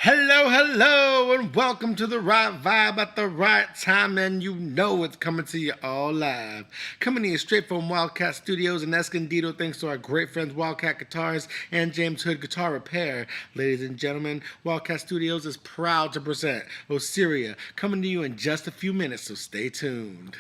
Hello, hello, and welcome to the right vibe at the right time, and you know it's coming to you all live. Coming to you straight from Wildcat Studios in Escondido, thanks to our great friends Wildcat Guitars and James Hood Guitar Repair. Ladies and gentlemen, Wildcat Studios is proud to present Osiria, coming to you in just a few minutes, so stay tuned.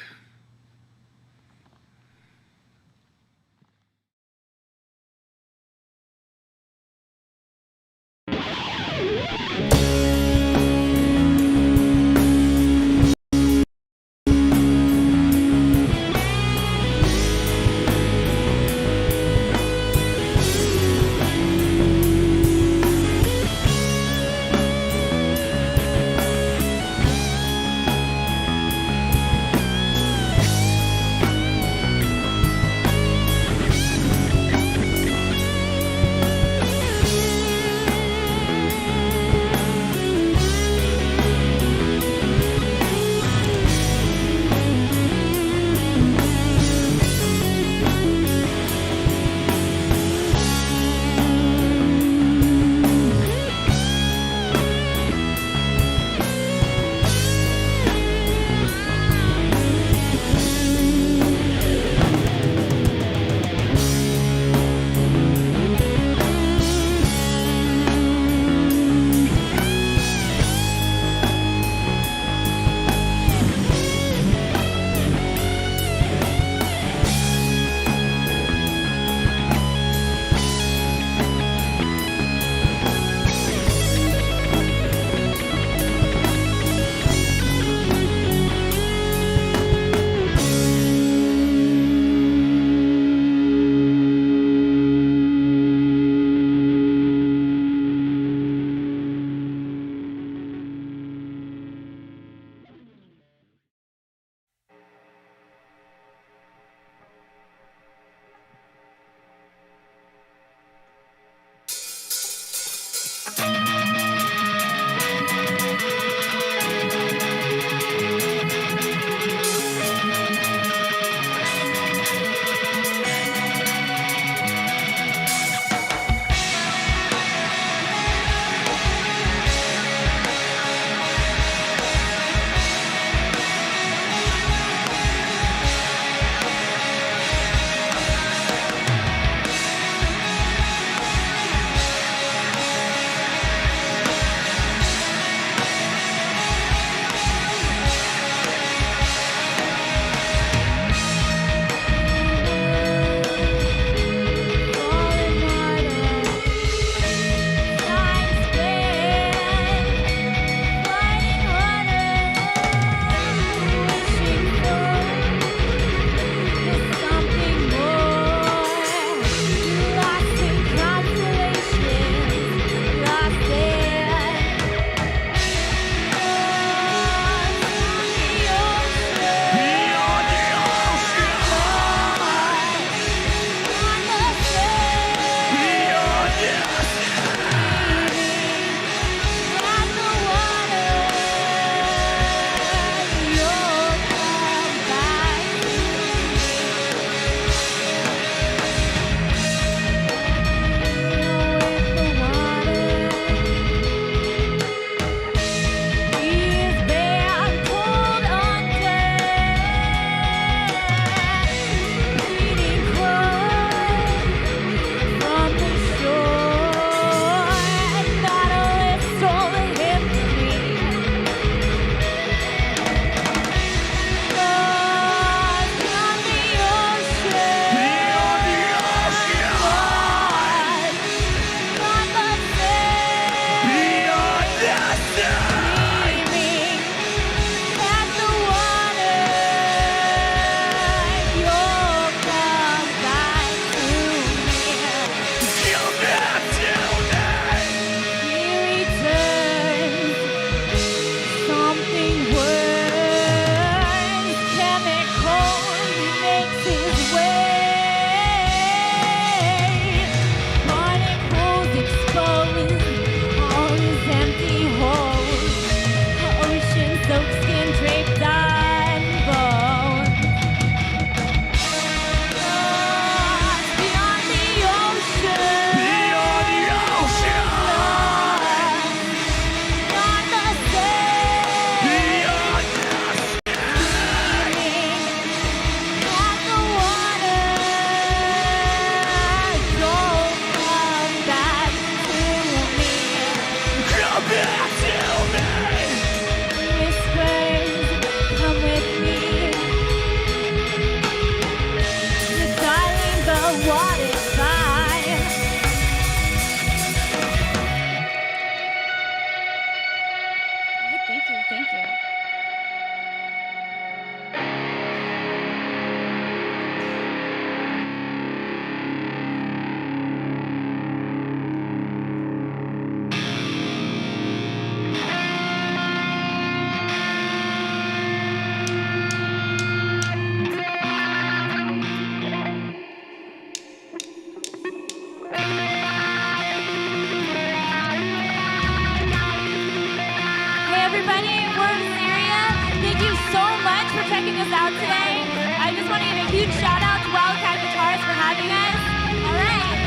out today. I just want to give a huge shout out to Wildcat Guitars for having us. All right.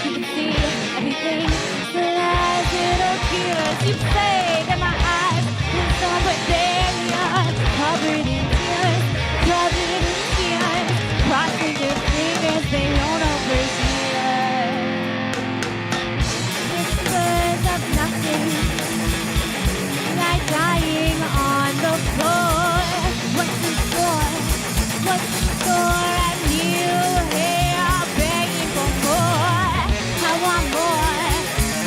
You can see everything as it appears. You say that my eyes look somewhat there we are, covered in tears, covered in tears, crossing your fingers, they won't overhear. Whispers of nothing, like dying on the floor. What's in store? What's in store? And you here begging for more. I want more.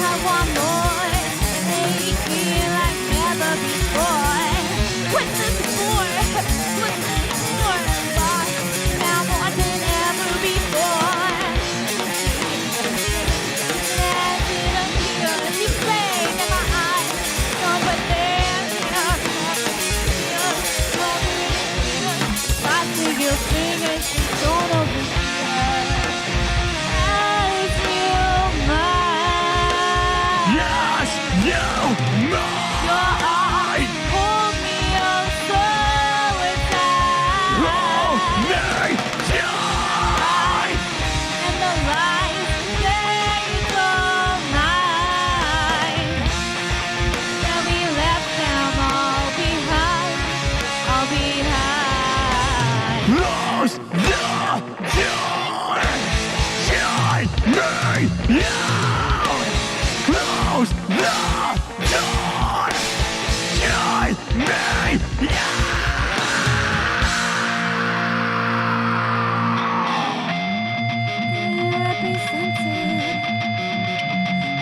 I want more. Make me feel like never before. What's this for? What's this for? Lost now more than ever before. As it appears, you say that my eyes don't but there your fingers don't overhear. As you mine. Yes, you mine. Your arms hold me oh so tight. Hold me tight. And the lies they go mine. That we left them all behind. All behind. Close the door. Shine me out. Close the door. Shine me out. Represented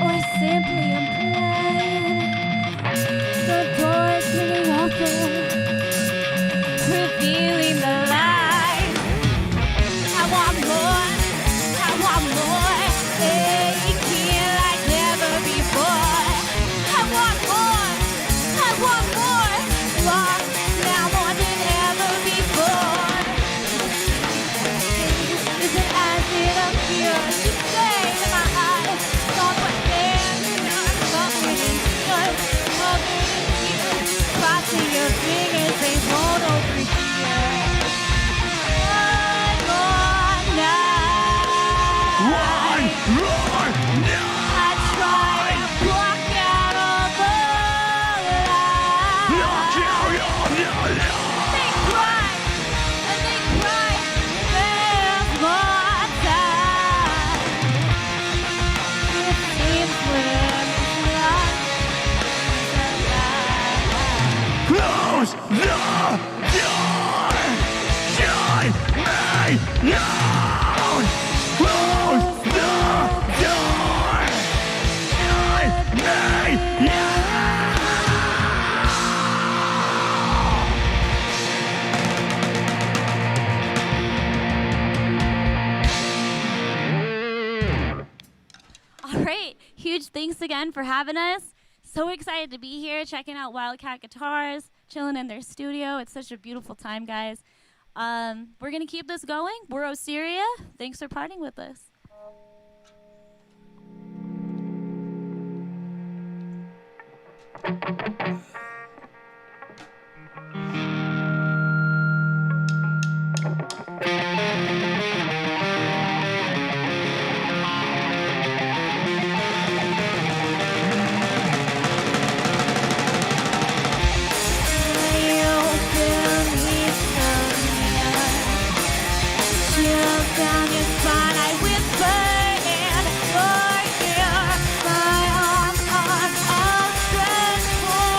or simply implied. The doors swinging open, revealing the light. I want more. I want more. Aching like never before. I want more. I want more. Lost now more than ever before. Is it as it appears? You say that my eyes don't but there. Covered in tears, covered in tears. Crossing your fingers, they won't overhear. One more night. One more I try to block out all the lies. They cry, and they cry. There's more time. It seems we're lost in life. Close the door. Shine me out. Close the door. Shine me out. All right, huge thanks again for having us. So excited to be here, checking out Wildcat Guitars, chilling in their studio. It's such a beautiful time, guys. We're going to keep this going. We're Osiria. Thanks for partying with us. Down your spine, I whisper in your ear. My arms are outstretched for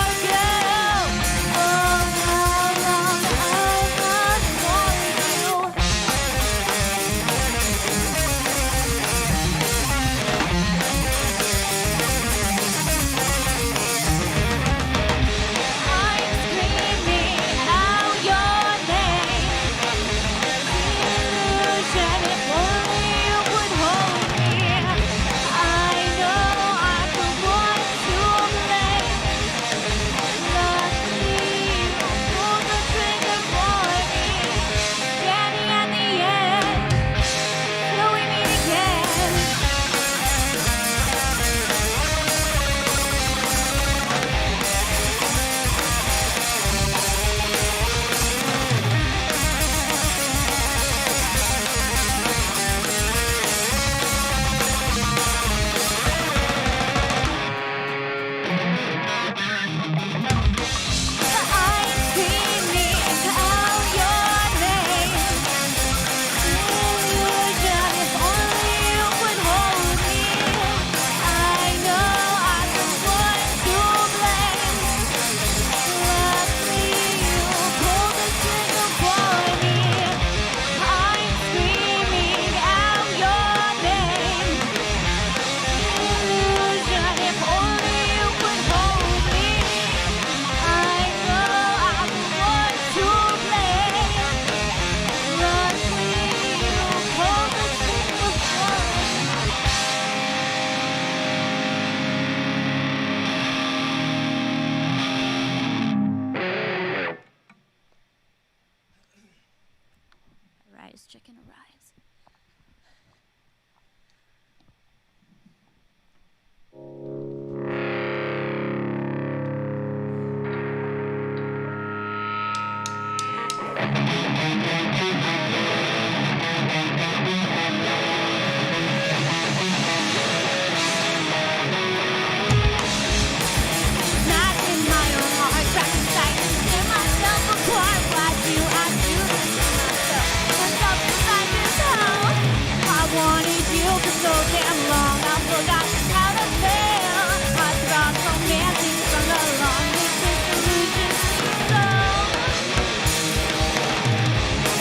forgot how to fail. I stopped romancing from the long distance illusions we sold.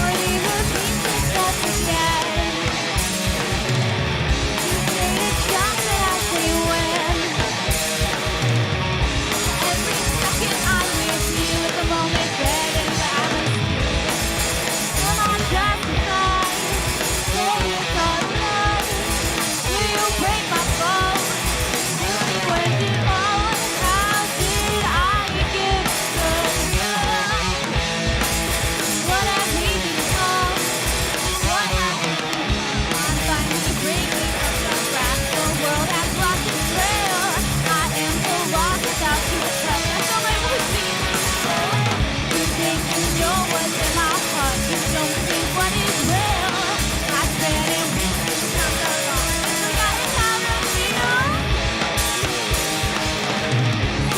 Or they repeat themselves again. You made a jump that I say when. Every second I'm with you at the moment dead and I'm am I justified? Say it's alright. Will you break my bones? Will you end it all? How did I get so young? What have we become? What have we become? I'm finally breaking up the cracks. The world has lost its trail. I am so lost without you. That's all my routine. You think you know what's in my heart. You don't think what is real. I said it was not so long. Forgotten how to feel.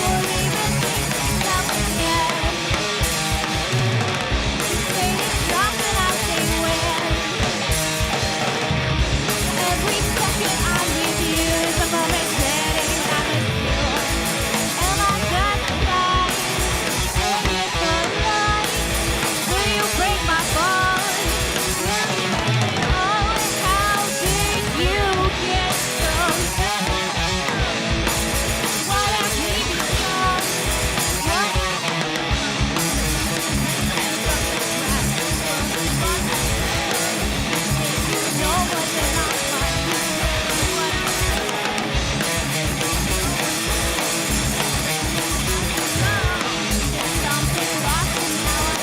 Or even think yourself again. You say it's wrong that I say when. Every second I'm with you is a moment setting I'm secure. Am I justified? Say it's alright. Will you break my bones? Will you end it all? How did you get so young? What have we become? What have we become? You know what's in my heart. Something lost and now I'm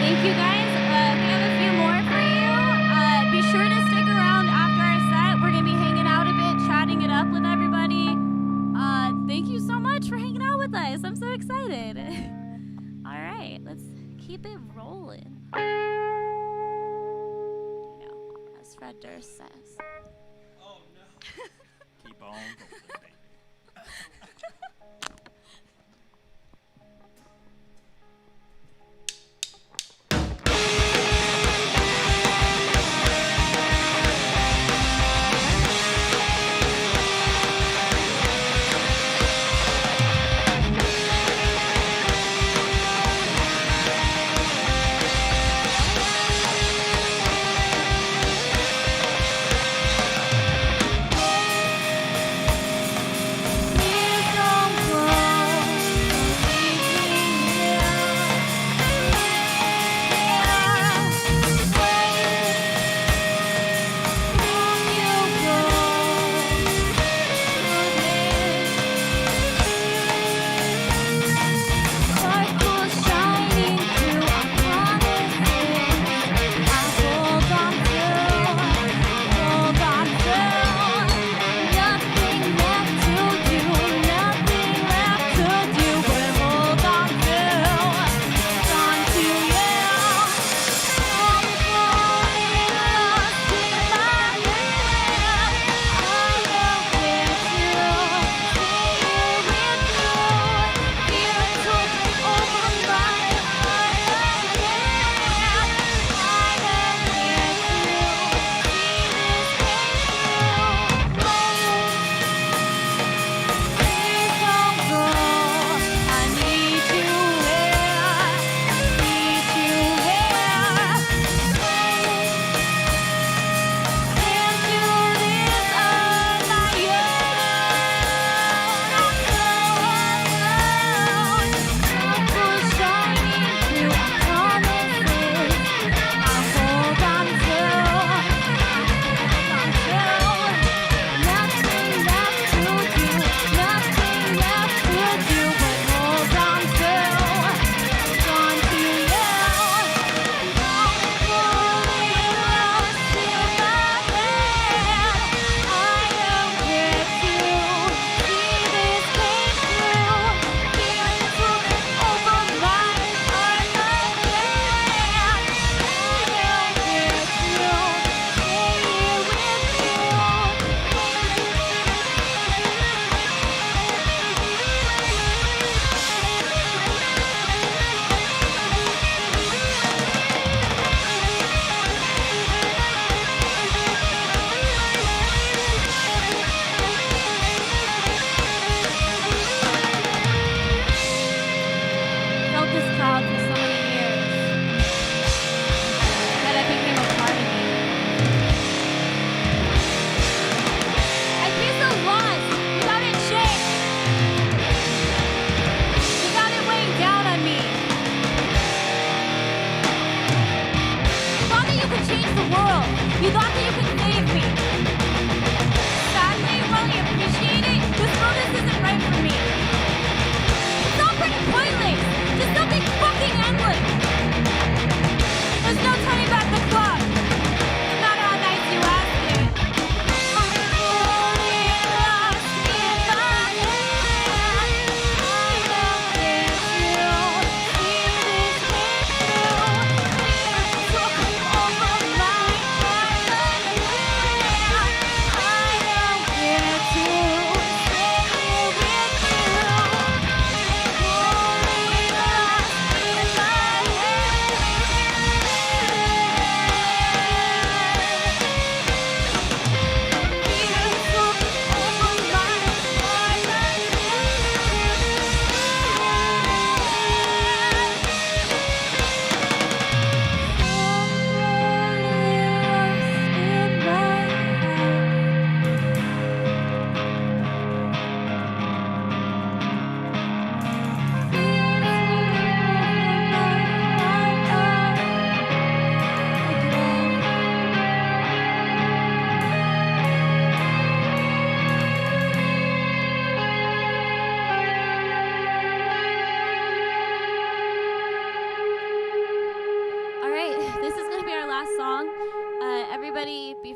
Thank you guys. We have a few more for you. Be sure to stick around after our set. We're going to be hanging out a bit, chatting it up with everybody. Thank you so much for hanging out with us. I'm so excited. All right, let's keep it rolling. You know, as Fred Durst says. Oh no. Keep on rolling, baby.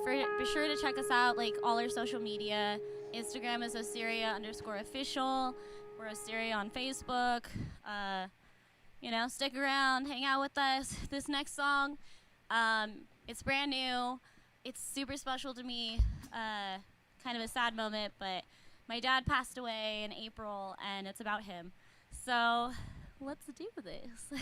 be sure to check us out, like all our social media. Instagram is Osiria_official. We're Osiria on Facebook. Stick around, hang out with us. This next song, it's brand new. It's super special to me. Kind of a sad moment, but my dad passed away in April, and it's about him. So let's do this.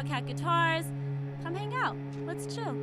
Wildcat Guitars. Come hang out. Let's chill.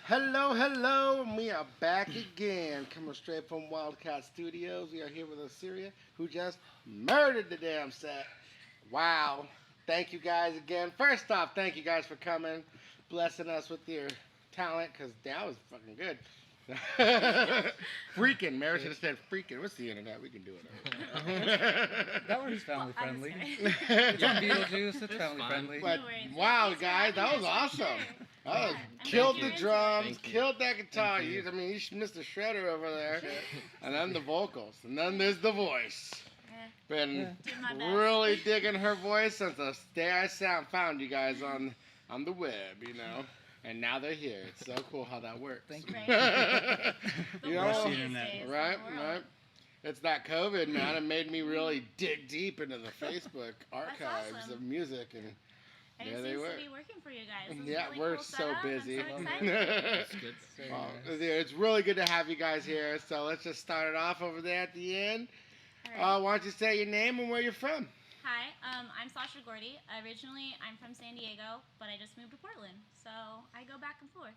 Hello, hello, and we are back again, coming straight from Wildcat Studios. We are here with Osiria, who just murdered the damn set. Wow. Thank you guys again. First off, thank you guys for coming, blessing us with your talent, because that was fucking good. Freaking. Mary should have said freaking. What's the internet? We can do it. That one's family friendly. I'm It's on Beetlejuice, it's family fine. friendly. But No worries. wow, Thanks for guys, that having was us, for awesome. sure. That was, Yeah, killed I'm the very drums, Thank you. killed that guitar. Thank you. I mean, you missed the shredder over there, and then the vocals, and then there's the voice. Been Yeah. Doing my best. really digging her voice since the day I found you guys on the web, you know. And now they're here. It's so cool how that works. Thank you. Right. You The know, world the these internet. days, right, the world. right. It's that COVID, man. It made me really dig deep into the Facebook archives awesome. of music, and And there it they seems were. to be working for you guys. This is Yeah, really we're cool so setup. busy. I'm so excited. That's good. Very Well, nice. it's really good to have you guys here. So let's just start it off over there at the end. All right. Why don't you say your name and where you're from? Hi, I'm Sasha Gordy. Originally, I'm from San Diego, but I just moved to Portland, so I go back and forth.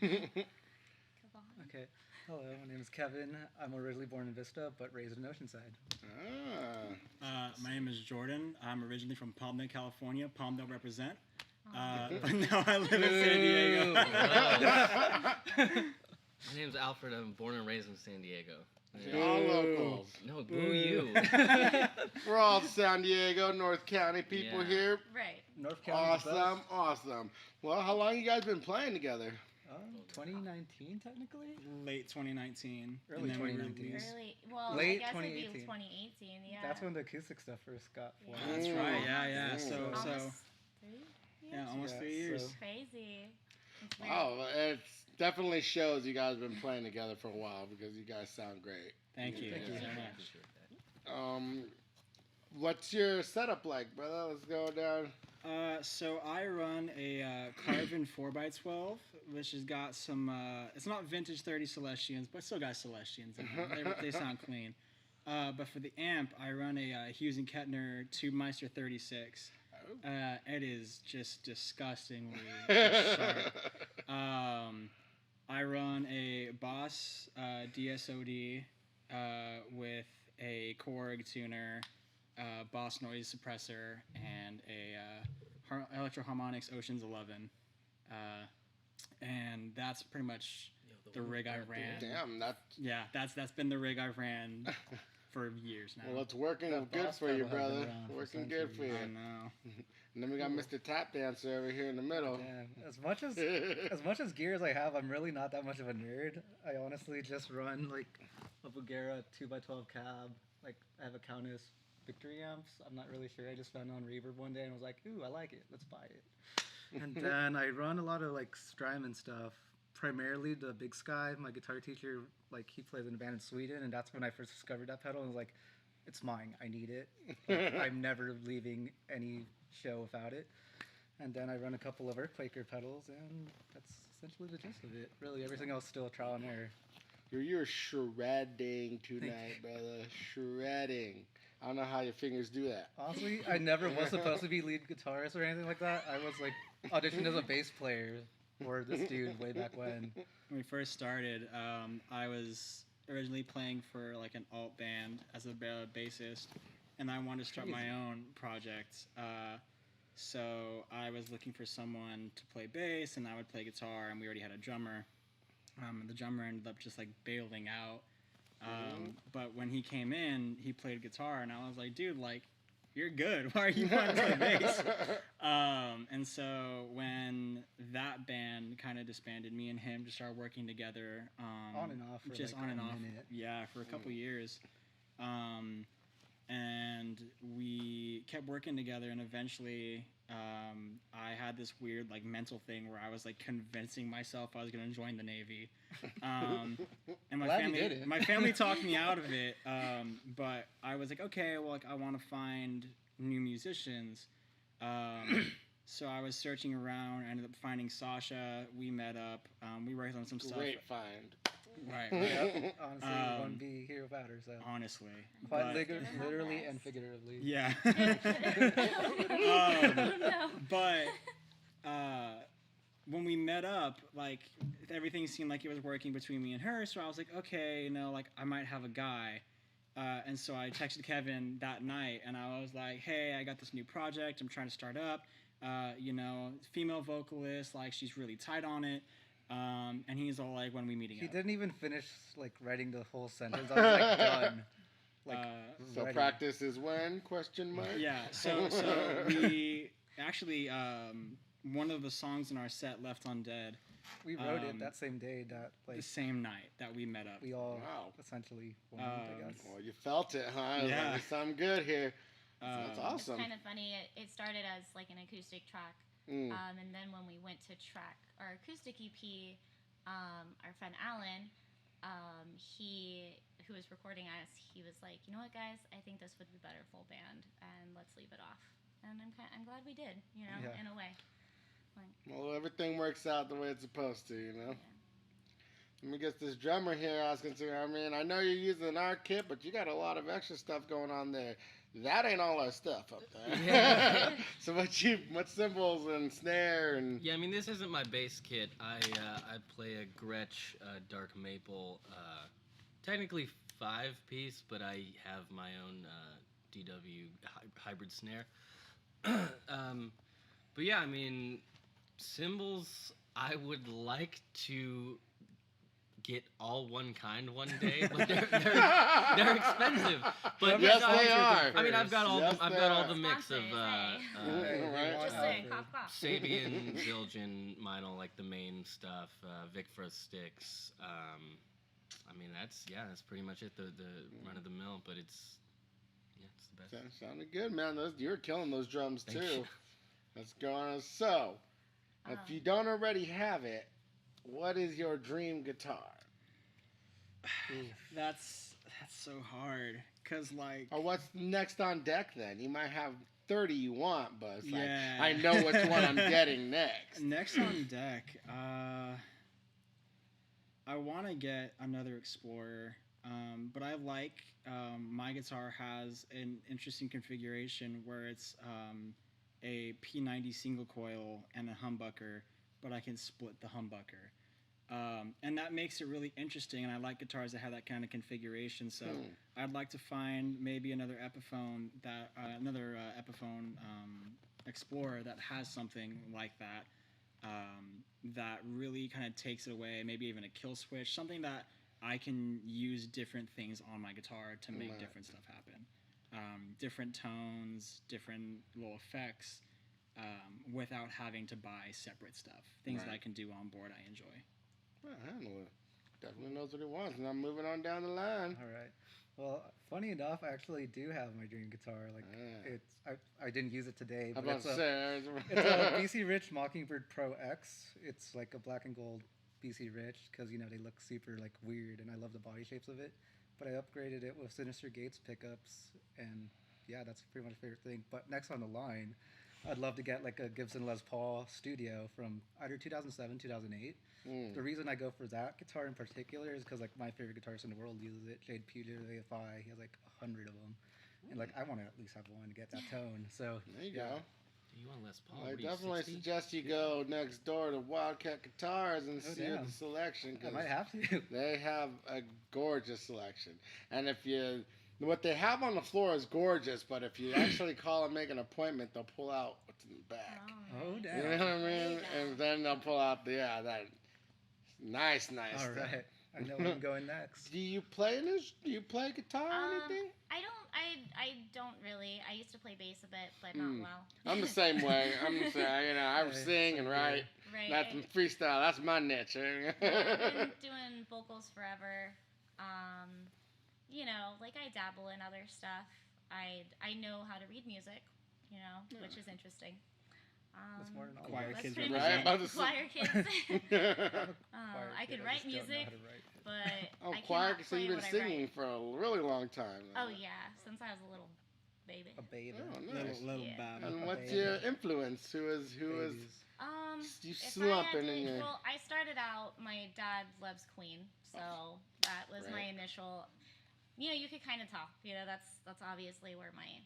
Come on. Okay. Hello, my name is Kevin. I'm originally born in Vista, but raised in Oceanside. My name is Jordan. I'm originally from Palmdale, California. Palmdale represent. But now I live in San Diego. My name's Alfred. I'm born and raised in San Diego. You're all locals. No, boo you. We're all San Diego, North County people Yeah. here. Right. North County. Awesome, awesome. Well, how long you guys been playing together? 2019, technically? Late 2019. Early and then we 2019. released- Really? Well, Late I guess it'd be 2018. 2018, yeah. That's when the acoustic stuff first got formed. Yeah. That's right. Yeah. Mm. So Almost 3 yeah, years? almost Yeah, 3 years. so- Crazy. It's weird. Oh, it definitely shows you guys been playing together for a while because you guys sound great. Thank you. Thank you so very much. What's your setup like, brother? Let's go down. So I run a Carvin 4x12, which has got some. It's not vintage 30 Celestians, but still got Celestians in them. They sound clean. But for the amp, I run a Hughes and Kettner Tube Meister 36. It is just disgustingly sharp. I run a Boss DSOD with a Korg tuner, Boss noise suppressor, and a Electro Harmonix Oceans 11. And that's pretty much the rig I ran. Damn, that. Yeah, that's been the rig I ran for years now. Well, it's working That good boss for you, pedal has been brother. around for Working good for you. I know. And then we got Mr. Tap Dancer over here in the middle. Yeah, as much as gear as I have, I'm really not that much of a nerd. I honestly just run like a Bugera 2x12 cab. Like I have a Countess Victory amps. I'm not really sure. I just found it on Reverb one day and was like, ooh, I like it. Let's buy it. And then I run a lot of like Strymon stuff, primarily the Big Sky. My guitar teacher, like he plays in a band in Sweden, and that's when I first discovered that pedal. And was like, it's mine. I need it. Like, I'm never leaving any show without it. And then I run a couple of Earthquaker pedals, and that's essentially the gist of it. Really, everything else still trial and error. You're shredding tonight, brother. Shredding. I don't know how your fingers do that. Honestly, I never was supposed to be lead guitarist or anything like that. I was like auditioned as a bass player for this dude way back when. When we first started, I was originally playing for like an alt band as a bassist, and I wanted to start my own project. So I was looking for someone to play bass, and I would play guitar, and we already had a drummer. The drummer ended up just like bailing out. But when he came in, he played guitar, and I was like, dude, like, you're good. Why are you wanting to play bass? And so when that band kind of disbanded, me and him just started working together. On and off for just like on and a off. minute. Yeah, for a couple years. And we kept working together, and eventually I had this weird like mental thing where I was like convincing myself I was going to join the Navy. And my family talked me out of it, but I was like, okay, well, like I want to find new musicians. So I was searching around. I ended up finding Sasha. We met up. We worked on some stuff. Great find. Right. Yep. Honestly, we wouldn't be here without her. So. Honestly. But But, literally and figuratively. yeah. No. But when we met up, like everything seemed like it was working between me and her. So I was like, okay, you know, like I might have a guy. And so I texted Kevin that night, and I was like, hey, I got this new project I'm trying to start up. You know, female vocalist, like she's really tight on it. And he's all like, when we meeting He up? didn't even finish like writing the whole sentence. I was like done. Like So ready. practice is when? Question mark. Yeah. So we actually one of the songs in our set, Left Undead, We wrote it that same day that the like same night that we met up. we all Wow. essentially formed, I guess. Well, you felt it, huh? I was Yeah. like, there's something good here. That's It's awesome. kind of funny. It started as like an acoustic track, Mm. and then when we went to track our acoustic EP, our friend Alan, who was recording us, he was like, you know what, guys, I think this would be better full band, and let's leave it off. And I'm glad we did, you know, Yeah. in a way. Like, Well, everything works out the way it's supposed to, you know. yeah. Let me get this drummer here asking to. I mean, I know you're using our kit, but you got a lot of extra stuff going on there. That ain't all our stuff up there. Yeah. So what cymbals and snare and Yeah, I mean, this isn't my bass kit. I play a Gretsch Dark Maple, technically 5-piece, but I have my own DW hybrid snare. But yeah, I mean, cymbals, I would like to get all one kind one day, but they're expensive. But Yes, no, they are. I mean, I've got all Yes, I've they got all are. the mix of Right. Just saying, cough, cough. Sabian, Zildjian, Meinl, like the main stuff, Vic Frost sticks. I mean, that's pretty much it. The run of the mill, but it's the best. Sounded good, man. You're killing those drums Thank too. you. Let's go on. So, if you don't already have it, what is your dream guitar? That's so hard, cause like Or what's next on deck then? You might have 30 you want, but it's Yeah. like, I know which one I'm getting next. next on deck, I want to get another Explorer, but I like my guitar has an interesting configuration where it's a P90 single coil and a humbucker, but I can split the humbucker. And that makes it really interesting, and I like guitars that have that kind of configuration. So I'd like to find maybe another Epiphone Explorer that has something like that, that really kind of takes it away. Maybe even a kill switch, something that I can use different things on my guitar to make Right. different stuff happen. Different tones, different little effects, without having to buy separate stuff. Things that Right. I can do on board I enjoy. Well, I don't know. Definitely knows what he wants. And I'm moving on down the line. All right. Well, funny enough, I actually do have my dream guitar. Like, I didn't use it today, How but about it's a Sarah? it's a BC Rich Mockingbird Pro X. It's like a black and gold BC Rich because they look super like weird, and I love the body shapes of it. But I upgraded it with Sinister Gates pickups, and yeah, that's pretty much my favorite thing. But next on the line, I'd love to get like a Gibson Les Paul Studio from either 2007, 2008. The reason I go for that guitar in particular is because like my favorite guitarist in the world uses it, Jade Peter, the AFI. He has like 100 of them, and like I want to at least have one to get that tone. So There you yeah. go. Do you want Les Paul? I What are you, definitely 60? suggest you go next door to Wildcat Guitars and Oh, see damn. the selection. I 'Cause might have to. they have a gorgeous selection. And what they have on the floor is gorgeous, but if you actually call and make an appointment, they'll pull out what's in the back. Oh You damn! know what I There you mean? go. And then they'll pull out that nice All stuff. right, I know where I'm going next. Do you play Do you play guitar or anything? I don't really. I used to play bass a bit, but not well. I'm the same way. I Hey, sing and same write. Right. That's freestyle. That's my niche. I've been doing vocals forever. Like I dabble in other stuff. I know how to read music, which is interesting. That's more than all. Choir That's kids pretty Right? much About it. to say- Choir kids. Choir I kid, could write just don't know music, how to write. but Oh, I choir. cannot So play you've been what I singing write. for a really long time. Oh yeah, since I was a little baby. A baby. Oh, Little, nice. little Yeah. Bab. And A what's baby. your influence? Who is Babies. you If I had slumping to- in your? Well, I started out. My dad loves Queen, so that was my Right. initial. You could kind of tell. That's obviously where my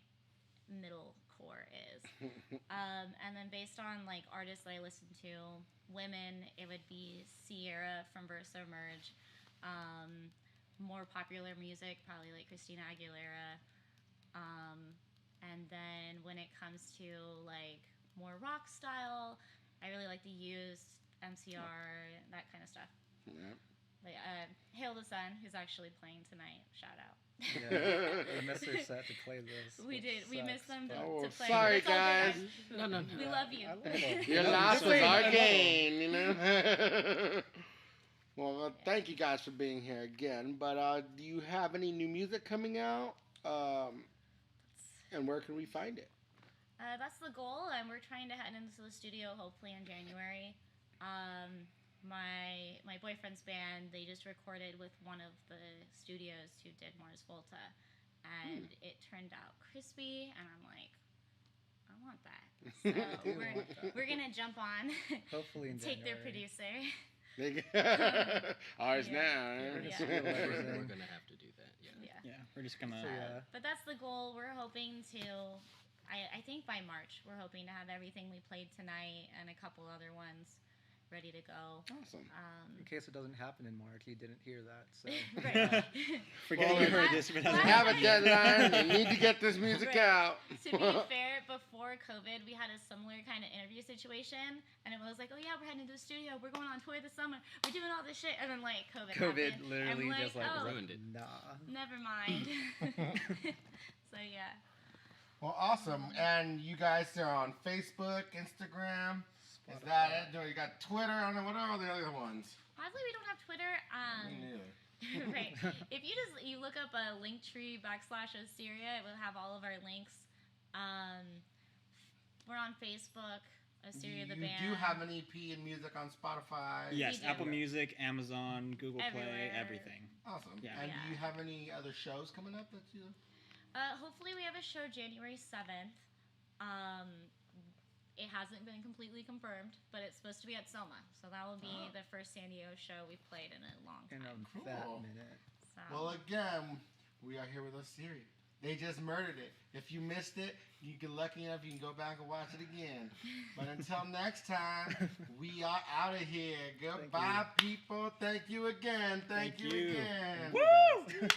middle core is. And then based on like artists that I listen to, women, it would be Sierra from Verso Merge. More popular music, probably like Christina Aguilera. And then when it comes to like more rock style, I really like the Used, MCR, that kind of stuff. Yeah. Like Hail the Sun, who's actually playing tonight. Shout out. Yeah, we missed their set to play this. We which did. We sucks, missed them but- Oh, to play. sorry, It's all guys. good, No. We love you. I love them. Your Yeah, loss we was played. our I love gain. Well, thank you guys for being here again. But do you have any new music coming out? And where can we find it? That's the goal, and we're trying to head into the studio hopefully in January. My boyfriend's band, they just recorded with one of the studios who did Mars Volta, and it turned out crispy, and I'm like, I want that. So we're gonna jump on, Hopefully in take their January. producer. Ours Yeah. now. We're eh? gonna Yeah. steal We're everything. gonna have to do that. Yeah. Yeah. Yeah, we're just gonna. So, yeah. But that's the goal. We're hoping to, I think by March, we're hoping to have everything we played tonight and a couple other ones ready to go. Awesome. In case it doesn't happen in March, you didn't hear that. So Right. Forget Well, you heard this, but well, We hasn't have a happened yet. deadline. We need to get this music Right. out. To be fair, before COVID, we had a similar kind of interview situation, and it was like, oh yeah, we're heading to the studio, we're going on tour this summer, we're doing all this shit, and then like COVID happened. literally I'm just like oh, ruined it. Nah. never mind. So yeah. Well, awesome. And you guys are on Facebook, Instagram. Is that it? You got Twitter? I don't know. What are all the other ones? Oddly, we don't have Twitter. Me neither. Right. If you look up a Linktree /Osiria, it will have all of our links. We're on Facebook, Osiria the band. You do have an EP and music on Spotify? Yes, We do. Apple Music, Amazon, Google Play, Everywhere. everything. Awesome. Yeah. And Yeah. do you have any other shows coming up that you... Hopefully we have a show January 7th. It hasn't been completely confirmed, but it's supposed to be at Soma. So that will be the first San Diego show we've played in a long In time. a fat Cool. minute. So. Well, again, we are here with Osiria. They just murdered it. If you missed it, you get lucky enough, you can go back and watch it again. But until next time, we are out of here. Goodbye, people. Thank you again. Thank you you. again. Woo!